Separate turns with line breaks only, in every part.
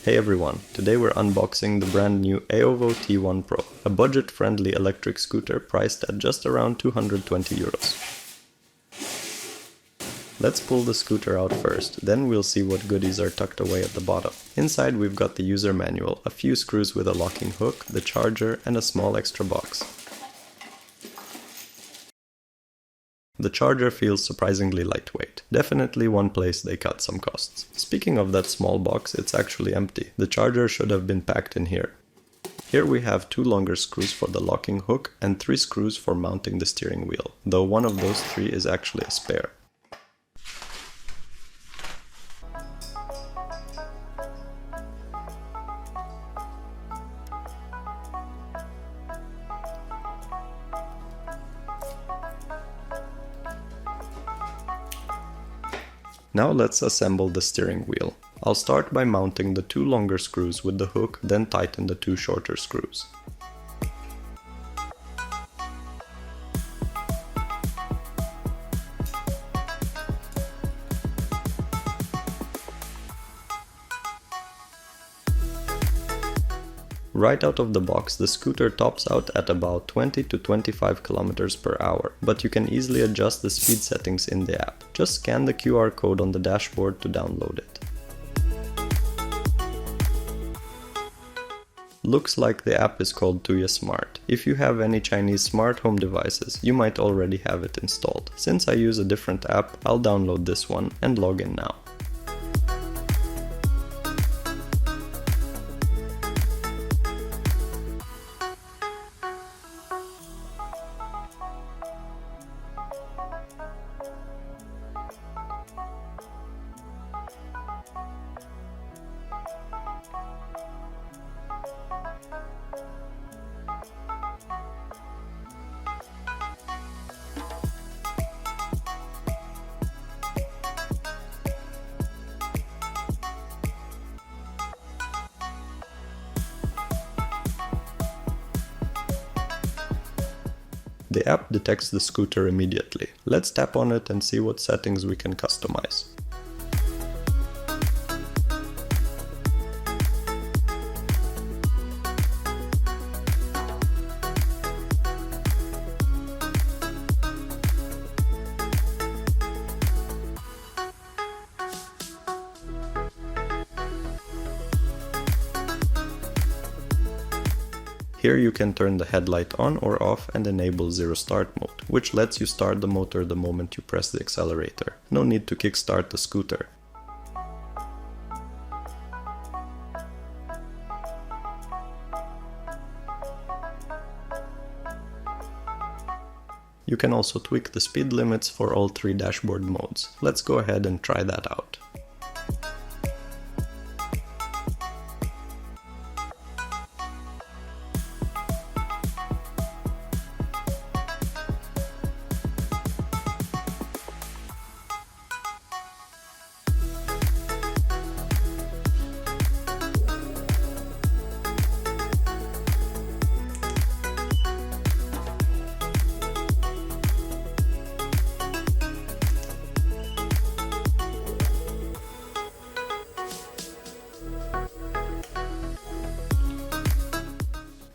Hey everyone, today we're unboxing the brand new AOVO T1 Pro, a budget-friendly electric scooter priced at just around 220 euros. Let's pull the scooter out first, then we'll see what goodies are tucked away at the bottom. Inside we've got the user manual, a few screws with a locking hook, the charger, and a small extra box. The charger feels surprisingly lightweight. Definitely one place they cut some costs. Speaking of that small box, it's actually empty. The charger should have been packed in here. Here we have 2 longer screws for the locking hook and 3 screws for mounting the steering wheel, though one of those 3 is actually a spare. Now let's assemble the steering wheel. I'll start by mounting the 2 longer screws with the hook, then tighten the 2 shorter screws. Right out of the box, the scooter tops out at about 20 to 25 km per hour, but you can easily adjust the speed settings in the app. Just scan the QR code on the dashboard to download it. Looks like the app is called Tuya Smart. If you have any Chinese smart home devices, you might already have it installed. Since I use a different app, I'll download this one and log in now. The app detects the scooter immediately. Let's tap on it and see what settings we can customize. Here you can turn the headlight on or off and enable zero start mode, which lets you start the motor the moment you press the accelerator. No need to kickstart the scooter. You can also tweak the speed limits for all 3 dashboard modes. Let's go ahead and try that out.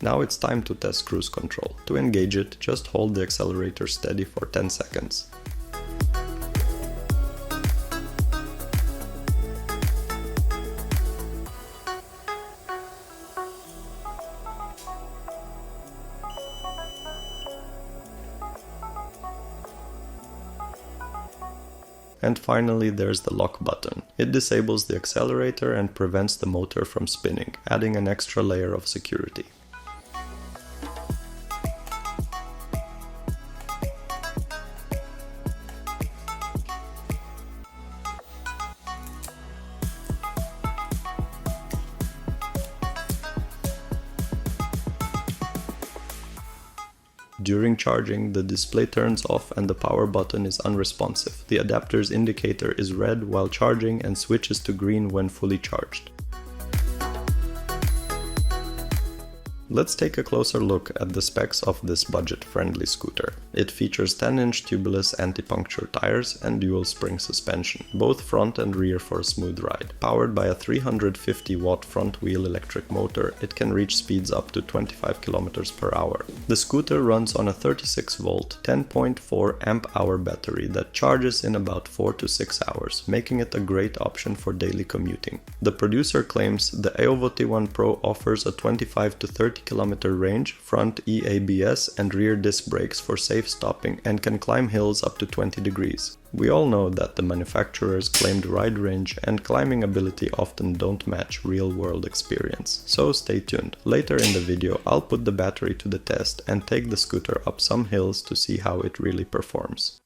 Now it's time to test cruise control. To engage it, just hold the accelerator steady for 10 seconds. And finally there's the lock button. It disables the accelerator and prevents the motor from spinning, adding an extra layer of security. During charging, the display turns off and the power button is unresponsive. The adapter's indicator is red while charging and switches to green when fully charged. Let's take a closer look at the specs of this budget-friendly scooter. It features 10-inch tubeless anti-puncture tires and dual spring suspension, both front and rear for a smooth ride. Powered by a 350-watt front-wheel electric motor, it can reach speeds up to 25 km per hour. The scooter runs on a 36-volt, 10.4 amp-hour battery that charges in about 4 to 6 hours, making it a great option for daily commuting. The producer claims the AOVO T1 Pro offers a 25 to 30 km range, front EABS and rear disc brakes for safe stopping, and can climb hills up to 20 degrees. We all know that the manufacturer's claimed ride range and climbing ability often don't match real-world experience, so stay tuned. Later in the video I'll put the battery to the test and take the scooter up some hills to see how it really performs.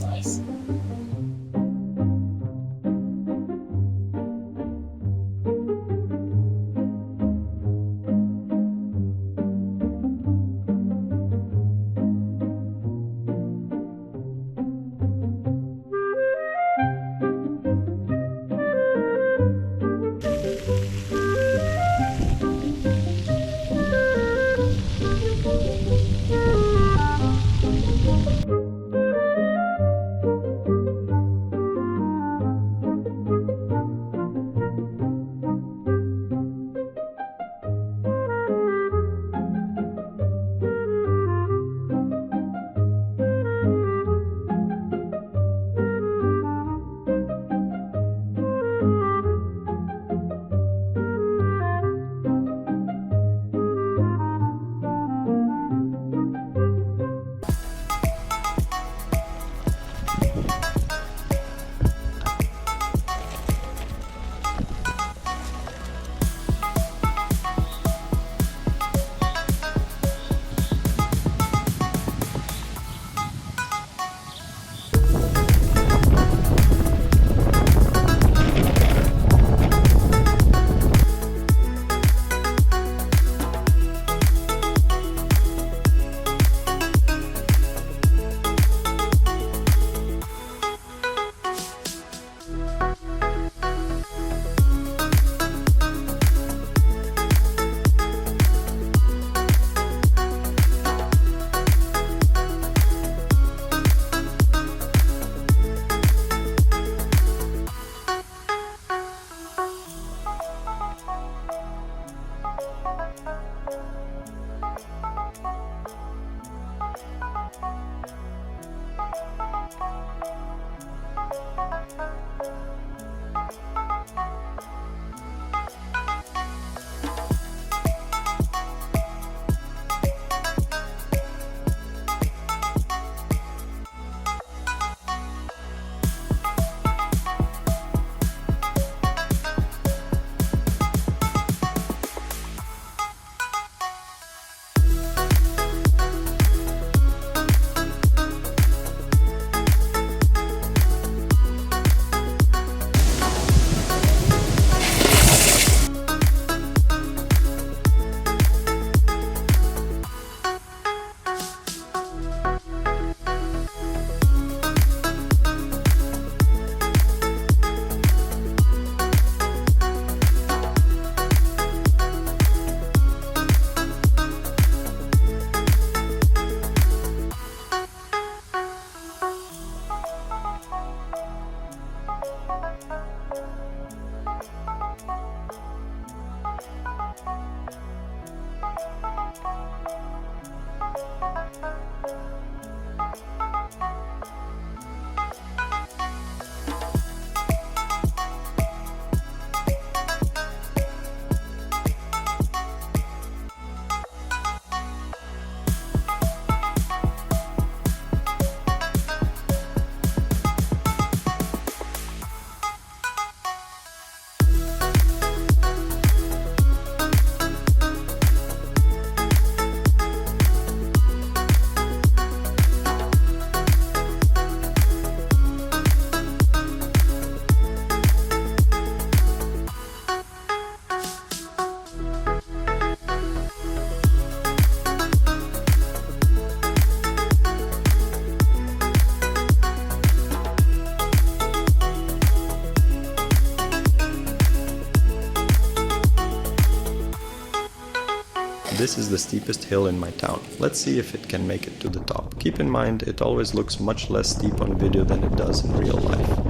Nice.
This is the steepest hill in my town. Let's see if it can make it to the top. Keep in mind, it always looks much less steep on video than it does in real life.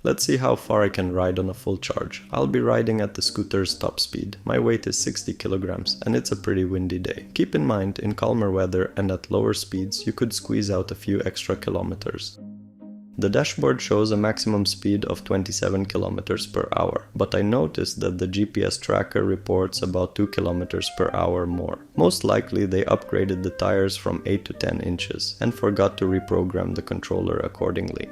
Let's see how far I can ride on a full charge. I'll be riding at the scooter's top speed. My weight is 60 kilograms and it's a pretty windy day. Keep in mind, in calmer weather and at lower speeds, you could squeeze out a few extra kilometers. The dashboard shows a maximum speed of 27 kilometers per hour, but I noticed that the GPS tracker reports about 2 kilometers per hour more. Most likely they upgraded the tires from 8 to 10 inches and forgot to reprogram the controller accordingly.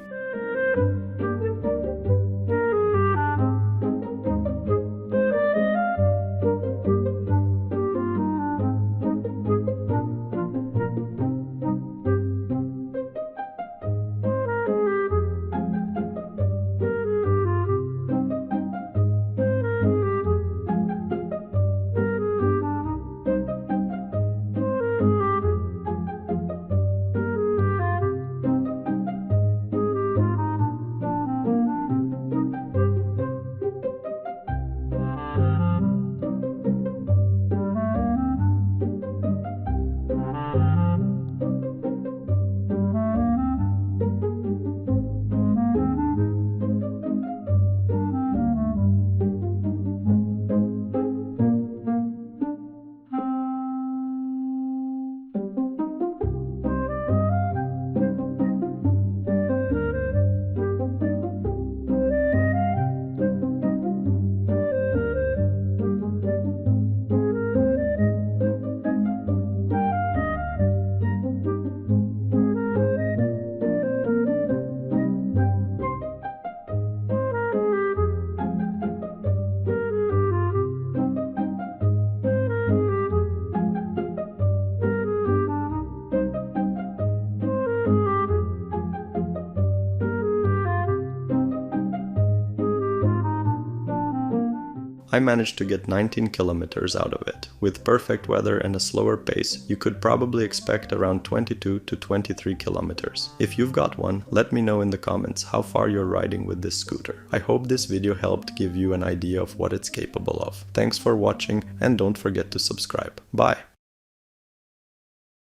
I managed to get 19 kilometers out of it. With perfect weather and a slower pace, you could probably expect around 22 to 23 kilometers. If you've got one, let me know in the comments how far you're riding with this scooter. I hope this video helped give you an idea of what it's capable of. Thanks for watching and don't forget to subscribe. Bye!